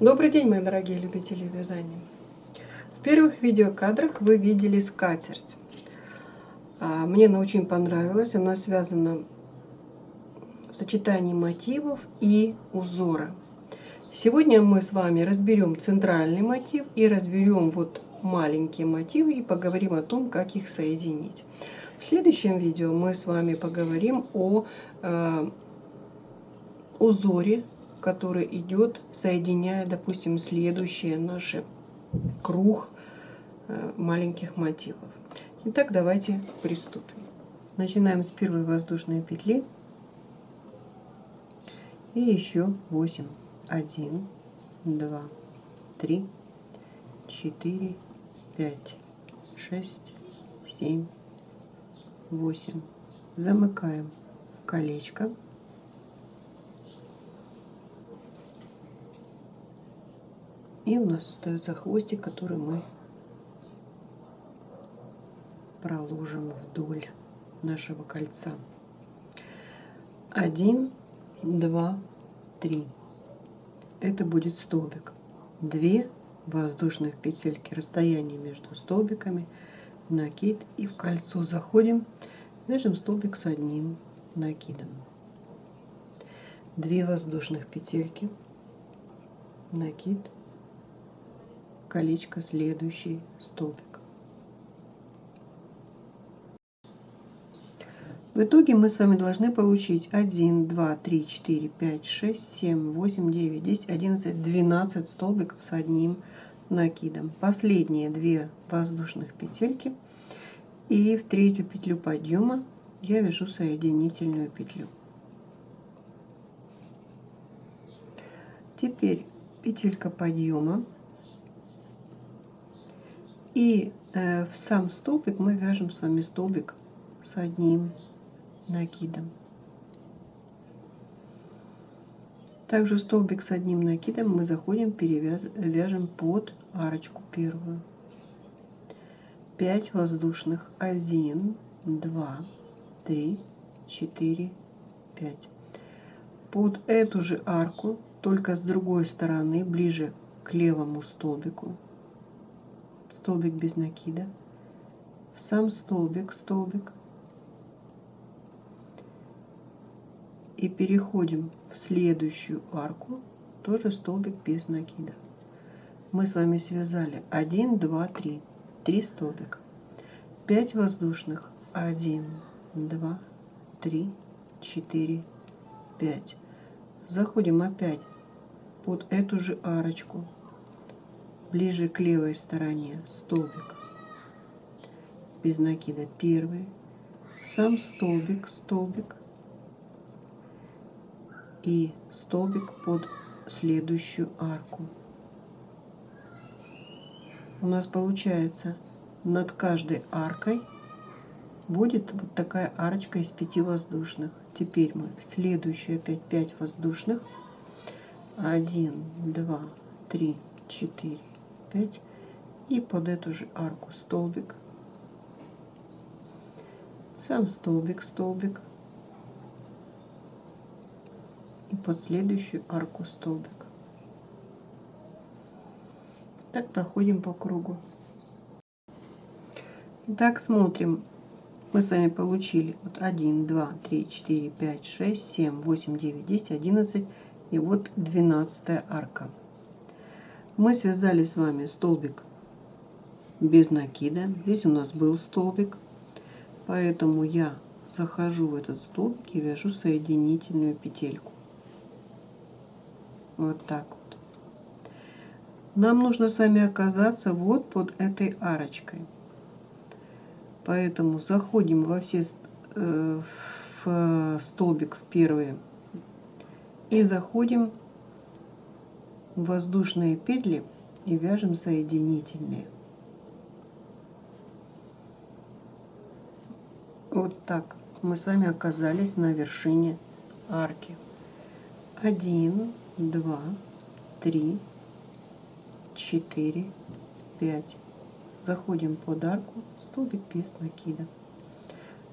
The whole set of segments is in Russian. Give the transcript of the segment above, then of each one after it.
Добрый день, мои дорогие любители вязания. В первых видеокадрах вы видели скатерть. Мне она очень понравилась. Она связана в сочетании мотивов и узора. Сегодня мы с вами разберем центральный мотив и разберем вот маленькие мотивы и поговорим о том, как их соединить. В следующем видео мы с вами поговорим о узоре, который идет, соединяя, допустим, следующий наш круг маленьких мотивов. Итак, давайте приступим. Начинаем с первой воздушной петли и еще 8. 1, 2, 3, 4, 5, 6, 7, 8. Замыкаем в колечко. И у нас остается хвостик, который мы проложим вдоль нашего кольца. 1, 2, 3. Это будет столбик. 2 воздушных петельки, расстояние между столбиками, накид, и в кольцо заходим, вяжем столбик с одним накидом. 2 воздушных петельки, накид, колечко, следующий столбик. В итоге мы с вами должны получить 1, 2, 3, 4, 5, 6, 7, 8, 9, 10, 11, 12 столбиков с одним накидом. Последние 2 воздушных петельки. И в третью петлю подъема я вяжу соединительную петлю. Теперь петелька подъема. И в сам столбик мы вяжем с вами столбик с одним накидом. Также столбик с одним накидом мы заходим, вяжем под арочку первую. 5 воздушных. 1, 2, 3, 4, 5. Под эту же арку, только с другой стороны, ближе к левому столбику, столбик без накида, в сам столбик, и переходим в следующую арку, тоже столбик без накида. Мы с вами связали 1, 2, 3, 3 столбика, 5 воздушных, 1, 2, 3, 4, 5. Заходим опять под эту же арочку, ближе к левой стороне, столбик без накида первый, сам столбик, и столбик под следующую арку. У нас получается над каждой аркой будет вот такая арочка из 5 воздушных. Теперь мы в следующую опять 5 воздушных. 1, 2, 3, 4, 5. И под эту же арку столбик. Сам столбик, и под следующую арку столбик. Так проходим по кругу. Итак, смотрим. Мы с вами получили вот 1, 2, 3, 4, 5, 6, 7, 8, 9, 10, 11 и вот 12 арка. Мы связали с вами столбик без накида. Здесь у нас был столбик, поэтому я захожу в этот столбик и вяжу соединительную петельку. Вот так вот. Нам нужно с вами оказаться вот под этой арочкой. Поэтому заходим во все в столбик в первые и заходим в воздушные петли и вяжем соединительные. Вот так мы с вами оказались на вершине арки. 1, 2, 3, 4, 5. Заходим под арку, столбик без накида.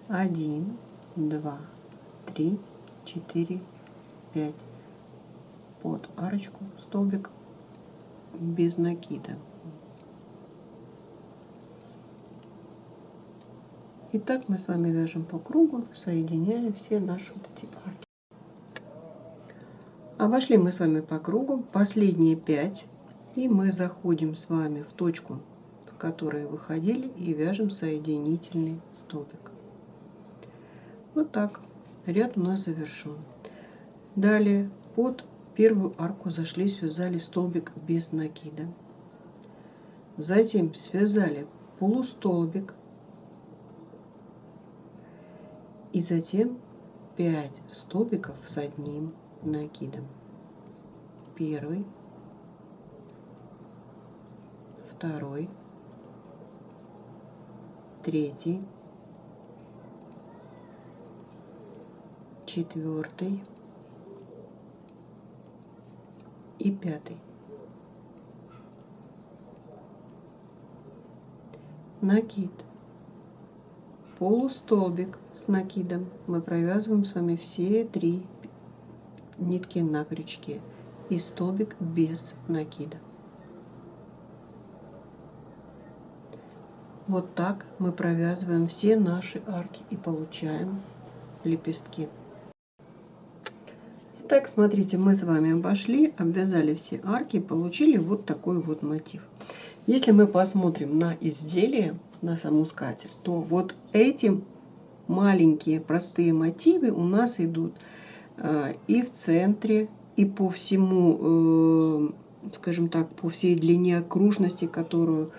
1, 2, 3, 4, 5. Под арочку столбик без накида. Итак, мы с вами вяжем по кругу, соединяя все наши вот эти арки. Обошли мы с вами по кругу последние 5, и мы заходим с вами в точку, с которой выходили, и вяжем соединительный столбик. Вот так. Ряд у нас завершен. Далее под первую арку зашли, связали столбик без накида. Затем связали полустолбик. И затем 5 столбиков с одним накидом. Первый, второй, третий, четвертый и пятый. Накид. Полустолбик с накидом. Мы провязываем с вами все 3 нитки на крючке. И столбик без накида. Вот так мы провязываем все наши арки и получаем лепестки. Итак, смотрите, мы с вами обошли, обвязали все арки и получили вот такой вот мотив. Если мы посмотрим на изделие, на саму скатерть, то вот эти маленькие простые мотивы у нас идут и в центре, и по всему, скажем так, по всей длине окружности, которую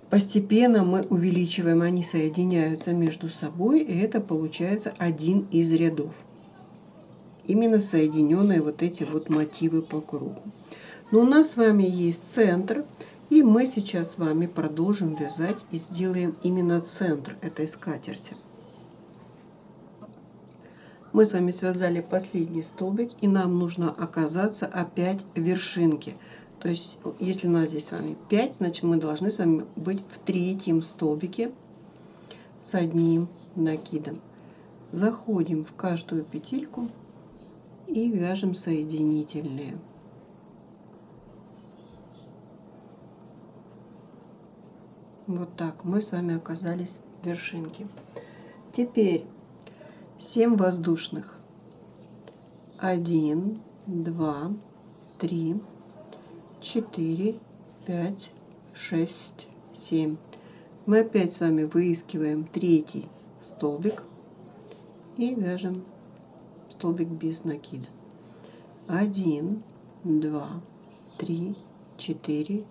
постепенно мы увеличиваем, они соединяются между собой, и это получается один из рядов. Именно соединенные вот эти вот мотивы по кругу. Но у нас с вами есть центр, и мы сейчас с вами продолжим вязать и сделаем именно центр этой скатерти. Мы с вами связали последний столбик, и нам нужно оказаться опять в вершинке. То есть, если у нас здесь с вами 5, значит мы должны с вами быть в третьем столбике с одним накидом. Заходим в каждую петельку и вяжем соединительные. Вот так мы с вами оказались в вершинке. Теперь 7 воздушных. 1, 2, 3, 4, 5, 6, 7. Мы опять с вами выискиваем третий столбик и вяжем столбик без накида. 1, 2, 3, 4,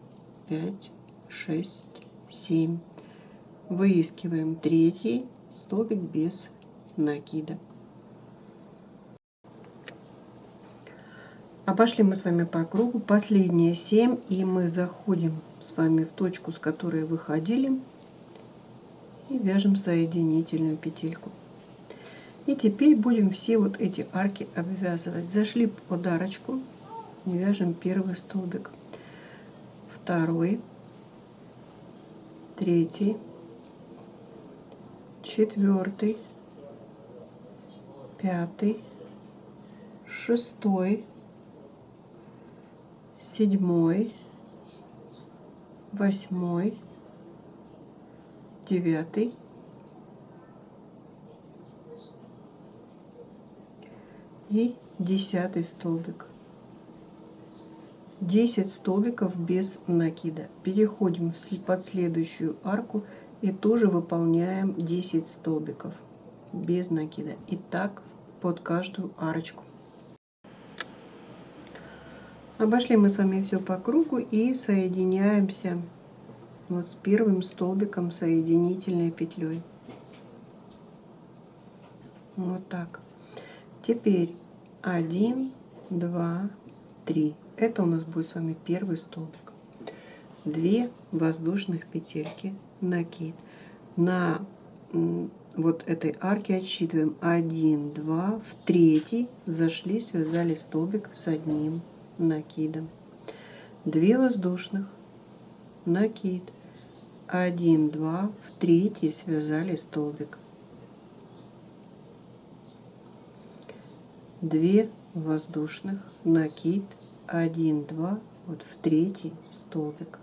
5, 6, 7. Выискиваем третий столбик без накида. Обошли мы с вами по кругу последние 7, и мы заходим с вами в точку, с которой выходили, и вяжем соединительную петельку. И теперь будем все вот эти арки обвязывать. Зашли под арочку и вяжем первый столбик, второй, третий, четвертый, пятый, шестой, седьмой, восьмой, девятый и 10 столбик. 10 столбиков без накида. Переходим под следующую арку и тоже выполняем 10 столбиков без накида. И так под каждую арочку. Обошли мы с вами все по кругу и соединяемся вот с первым столбиком соединительной петлей. Вот так. Теперь 1, 2, 3. Это у нас будет с вами первый столбик. 2 воздушных петельки, накид. На вот этой арке отсчитываем 1, 2, в третий зашли, связали столбик с одним накидом. 2 воздушных, накид. 1, 2, в третий связали столбик. 2 воздушных, накид, 1, 2, вот в третий столбик,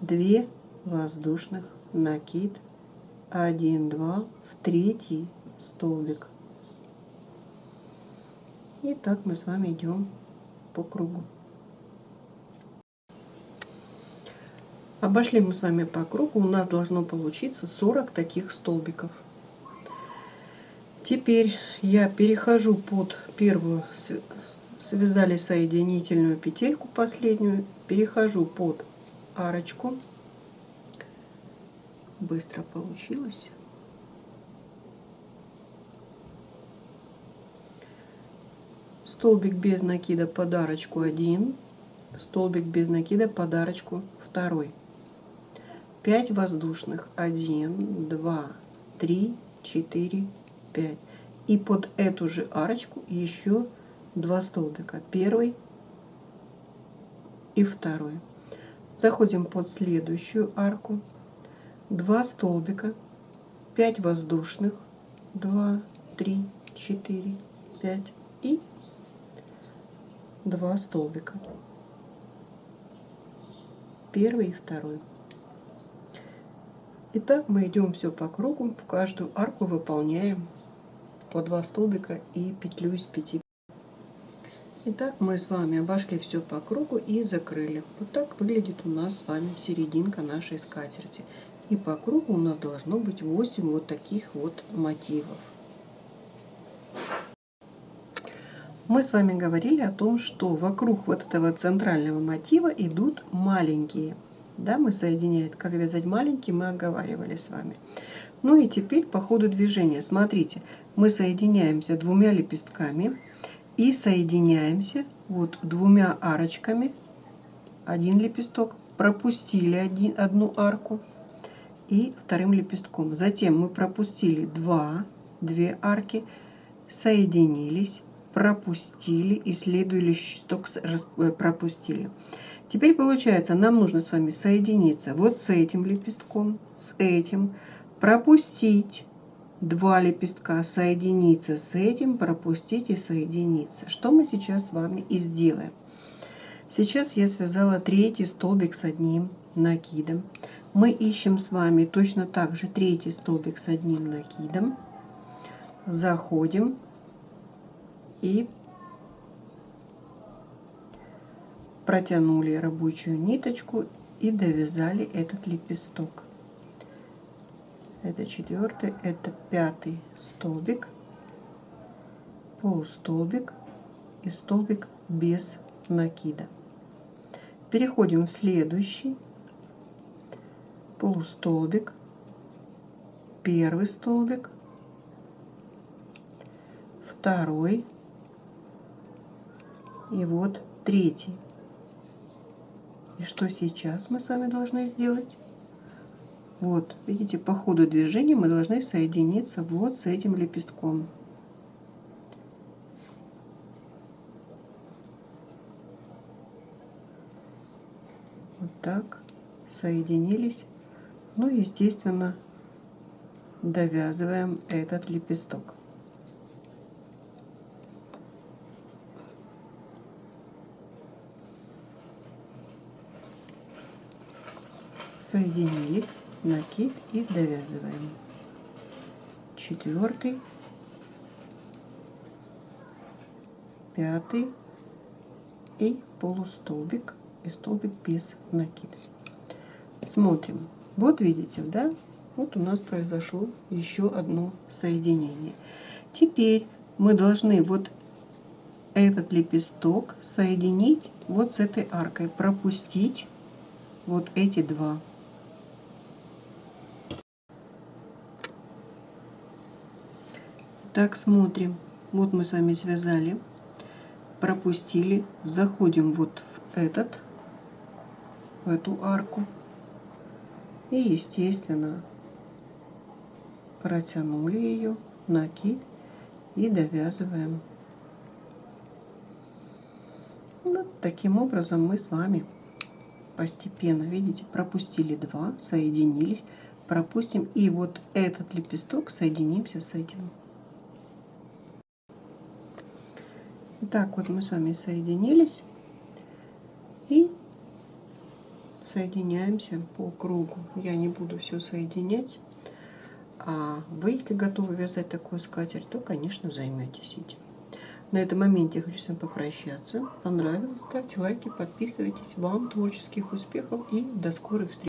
2 воздушных, накид, 1, 2 в третий столбик. И так мы с вами идем по кругу. Обошли мы с вами по кругу, у нас должно получиться 40 таких столбиков. Теперь я перехожу под первую, связали соединительную петельку последнюю, перехожу под арочку. Быстро получилось. Столбик без накида под арочку 1, столбик без накида под арочку 2. 5 воздушных, 1, 2, 3, 4, 5. И под эту же арочку еще 2 столбика, 1 и 2. Заходим под следующую арку, 2 столбика, 5 воздушных, 2, 3, 4, 5 и 2 столбика, 1 и 2. Итак, мы идем все по кругу, в каждую арку выполняем по 2 столбика и петлю из 5. Итак, мы с вами обошли все по кругу и закрыли. Вот так выглядит у нас с вами серединка нашей скатерти. И по кругу у нас должно быть 8 вот таких вот мотивов. Мы с вами говорили о том, что вокруг вот этого центрального мотива идут маленькие. Да, мы соединяем, как вязать маленькие, мы оговаривали с вами. Ну и теперь по ходу движения, смотрите, мы соединяемся 2 лепестками и соединяемся вот 2 арочками. 1 лепесток, пропустили одну арку и 2 лепестком. Затем мы пропустили 2 арки, соединились, пропустили и следующий лепесток пропустили. Теперь получается, нам нужно с вами соединиться вот с этим лепестком, с этим, пропустить 2 лепестка, соединиться с этим, пропустить и соединиться. Что мы сейчас с вами и сделаем. Сейчас я связала 3 столбик с 1 накидом. Мы ищем с вами точно так же 3 столбик с 1 накидом. Заходим и протянули рабочую ниточку и довязали этот лепесток. Это 4, это 5 столбик, полустолбик и столбик без накида. Переходим в следующий, полустолбик, 1 столбик, 2 и вот 3. И что сейчас мы с вами должны сделать? Вот, видите, по ходу движения мы должны соединиться вот с этим лепестком. Вот так, соединились. Ну, естественно, довязываем этот лепесток. Соединились, накид и довязываем. 4, 5 и полустолбик и столбик без накида. Смотрим. Вот видите, да? Вот у нас произошло еще одно соединение. Теперь мы должны вот этот лепесток соединить вот с этой аркой, пропустить вот эти 2. Так, смотрим. Вот мы с вами связали, пропустили, заходим вот в эту арку и, естественно, протянули ее, накид и довязываем. Вот таким образом мы с вами постепенно, видите, пропустили 2, соединились, пропустим, и вот этот лепесток соединимся с этим. Так вот мы с вами соединились и соединяемся по кругу. Я не буду все соединять, а вы, если готовы вязать такую скатерть, то, конечно, займетесь этим. На этом моменте я хочу с вами попрощаться. Понравилось? Ставьте лайки, подписывайтесь. Вам творческих успехов и до скорых встреч!